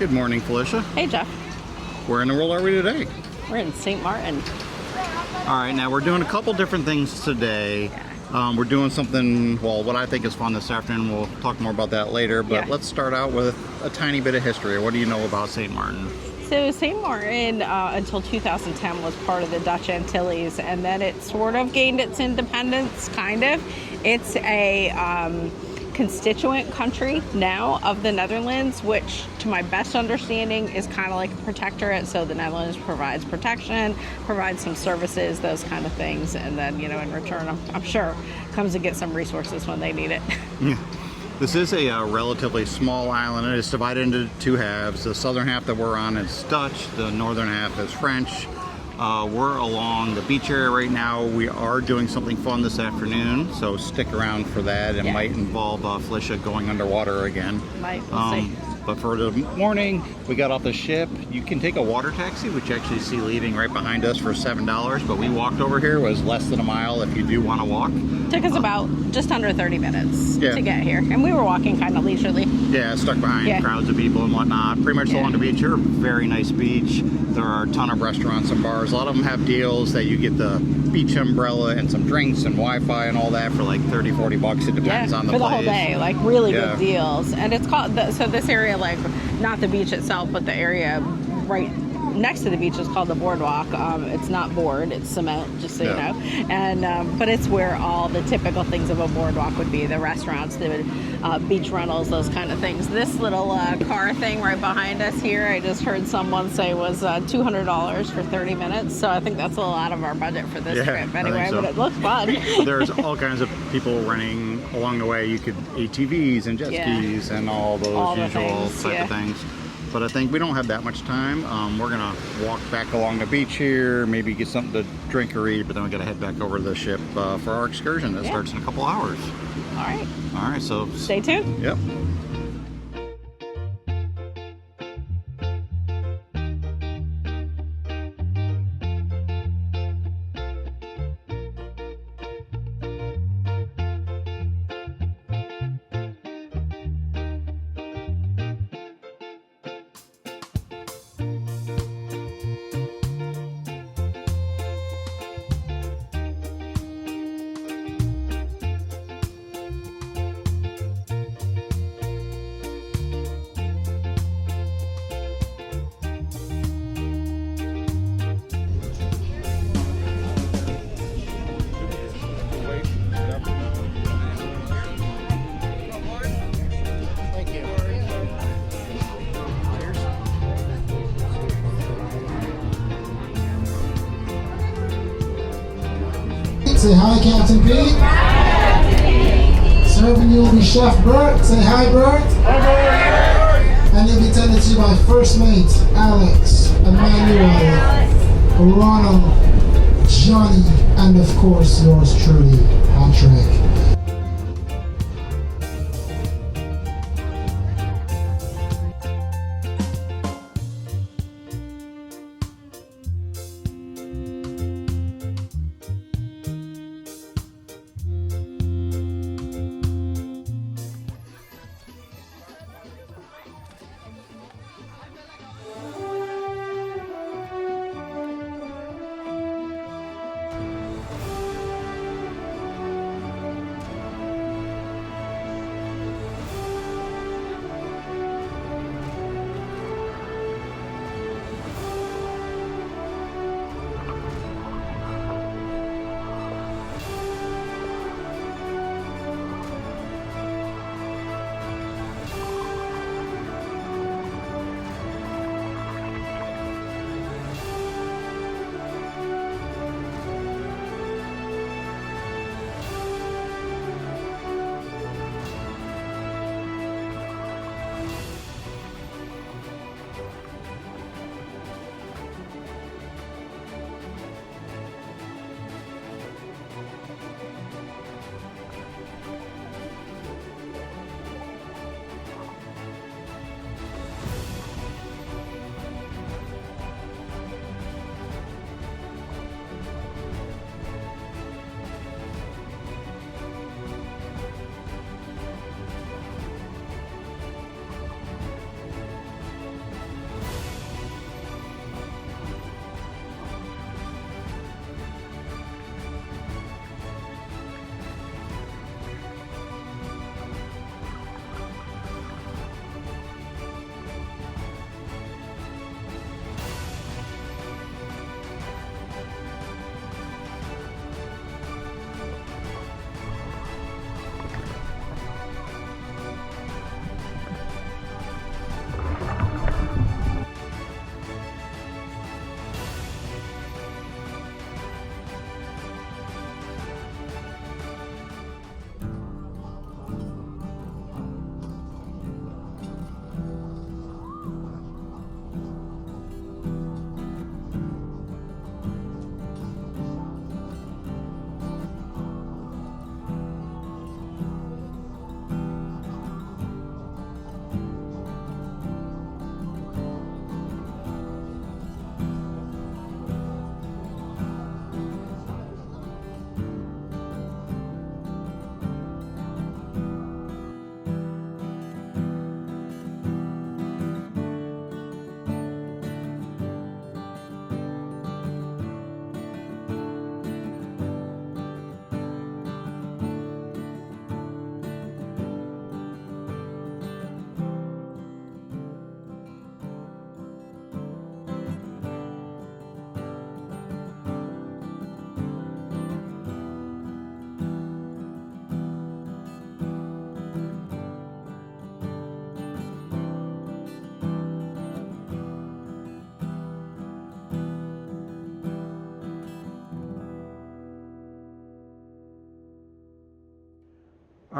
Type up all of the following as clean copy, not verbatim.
Good morning, Felicia. Hey, Jeff. Where in the world are we today? We're in St. Maarten. All right, now we're doing a couple different things today. We're doing something, well, what I think is fun this afternoon. We'll talk more about that later, but let's start out with a tiny bit of history. What do you know about St. Maarten? So St. Maarten, until 2010, was part of the Dutch Antilles, and then it sort of gained its independence, kind of. It's a constituent country now of the Netherlands, which, to my best understanding, is kind of like a protectorate. So the Netherlands provides protection, provides some services, those kind of things, and then, you know, in return, I'm sure, comes to get some resources when they need it. Yeah. This is a relatively small island. It is divided into two halves. The southern half that we're on is Dutch. The northern half is French. We're along the beach area right now. We are doing something fun this afternoon, so stick around for that. It might involve Felicia going underwater again. Might, we'll see. But for the morning, we got off the ship. You can take a water taxi, which you actually see leaving right behind us, for $7. But we walked over here. It was less than a mile if you do want to walk. Took us about just under 30 minutes to get here. And we were walking kind of leisurely. Yeah, stuck behind crowds of people and whatnot. Pretty much along the beach here. Very nice beach. There are a ton of restaurants and bars. A lot of them have deals that you get the beach umbrella and some drinks and Wi-Fi and all that for like 30, 40 bucks. It depends on the for the place. whole day. Like really good deals. And it's called, so this area, like not the beach itself, but the area right next to the beach is called the boardwalk. It's not board, it's cement, just so you know. And but it's where all the typical things of a boardwalk would be: the restaurants, the beach rentals, those kind of things. This little car thing right behind us here, I just heard someone say was $200 for 30 minutes. So I think that's a little out of our budget for this trip anyway. But it looks fun. There's all kinds of people renting along the way. You could ATVs and jet skis and all those usual type of things. But I think we don't have that much time. We're gonna walk back along the beach here, maybe get something to drink or eat, but then we gotta head back over to the ship for our excursion that starts in a couple hours. All right. All right, so stay tuned. Yep. Say hi, Captain Pete. Serving you will be Chef Bert. Say hi, Bert. And you'll be tended to by First Mate Alex, Emmanuel, Ronald, Johnny, and of course yours truly, Patrick.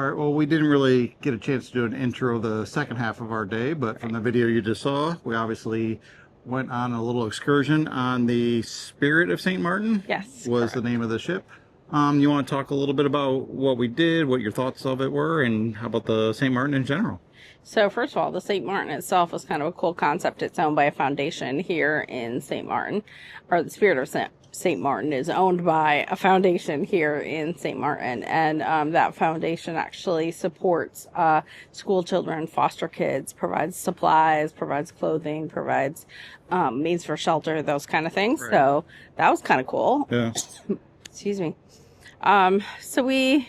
All right, well, we didn't really get a chance to do an intro the second half of our day, but from the video you just saw, we obviously went on a little excursion on the Spirit of St. Martin. Yes, was correct. the name of the ship. You want to talk a little bit about what we did, what your thoughts of it were, and how about the St. Martin in general? So first of all, the St. Martin itself was kind of a cool concept. It's owned by a foundation here in St. Martin, or the Spirit of St. Martin is owned by a foundation here in St. Martin, and that foundation actually supports school children, foster kids, provides supplies, provides clothing, provides means for shelter, those kind of things. Right. So that was kind of cool. Yeah. Excuse me. So we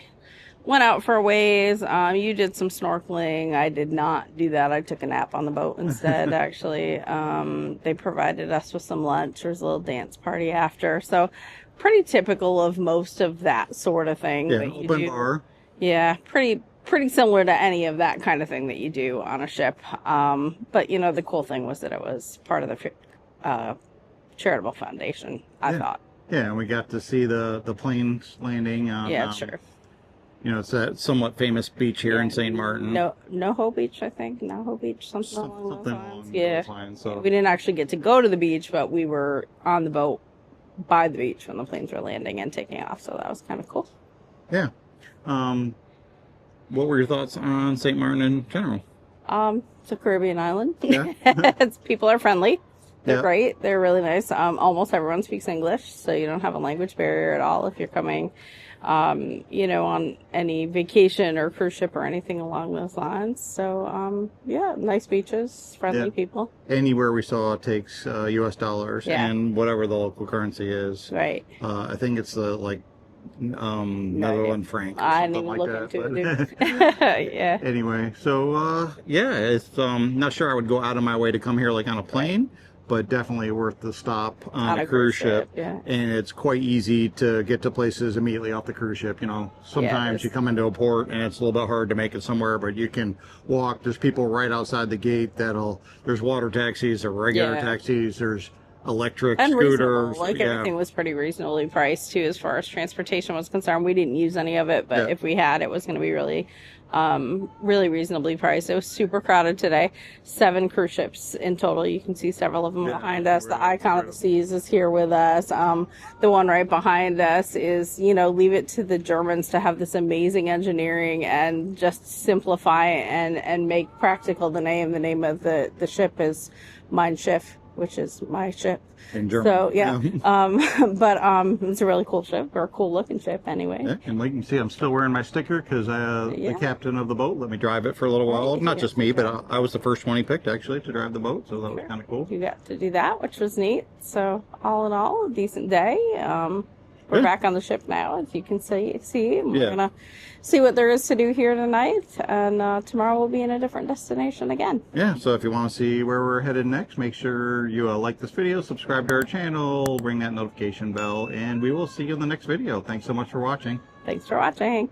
went out for a ways. You did some snorkeling. I did not do that. I took a nap on the boat instead, actually. They provided us with some lunch. There was a little dance party after. So pretty typical of most of that sort of thing. Yeah, that you open do. bar. Yeah, pretty similar to any of that kind of thing that you do on a ship. But, you know, the cool thing was that it was part of the charitable foundation, I thought. Yeah, and we got to see the planes landing on... Yeah, sure. You know, it's that somewhat famous beach here in St. Martin. NoHo Beach, I think. NoHo Beach, something along those lines. Yeah. Those lines, so. We didn't actually get to go to the beach, but we were on the boat by the beach when the planes were landing and taking off, so that was kind of cool. Yeah. What were your thoughts on St. Martin in general? It's a Caribbean island. Yeah. People are friendly. They're Yeah. great. They're really nice. Almost everyone speaks English, so you don't have a language barrier at all if you're coming, you know, on any vacation or cruise ship or anything along those lines. So, yeah, nice beaches, friendly people. Anywhere we saw takes U.S. dollars Yeah. and whatever the local currency is. Right. I think it's the Netherlands franc. I didn't even look into it, dude. Yeah. Anyway, so yeah, it's not sure I would go out of my way to come here like on a plane. But definitely worth the stop on a cruise ship. Yeah. And it's quite easy to get to places immediately off the cruise ship. You know, sometimes you come into a port and it's a little bit hard to make it somewhere, but you can walk. There's people right outside the gate there's water taxis or regular taxis. There's electric and scooters. Like everything was pretty reasonably priced too, as far as transportation was concerned. We didn't use any of it, but if we had, it was going to be really reasonably priced. It was super crowded today. 7 cruise ships in total. You can see several of them behind us. The Icon of the Seas is here with us. The one right behind us is, you know, leave it to the Germans to have this amazing engineering and just simplify and make practical the name. The name of the ship is Mein Schiff, which is my ship. In German. So yeah. But it's a really cool ship, or a cool looking ship anyway. Yeah, and like you can see, I'm still wearing my sticker because the captain of the boat let me drive it for a little while. Not just me, but I was the first one he picked actually to drive the boat, so that was kind of cool. You got to do that, which was neat. So all in all, a decent day. We're back on the ship now, as you can see. And we're gonna see what there is to do here tonight, and tomorrow we'll be in a different destination again. Yeah, so if you want to see where we're headed next, make sure you like this video, subscribe to our channel, ring that notification bell, and we will see you in the next video. Thanks so much for watching. Thanks for watching.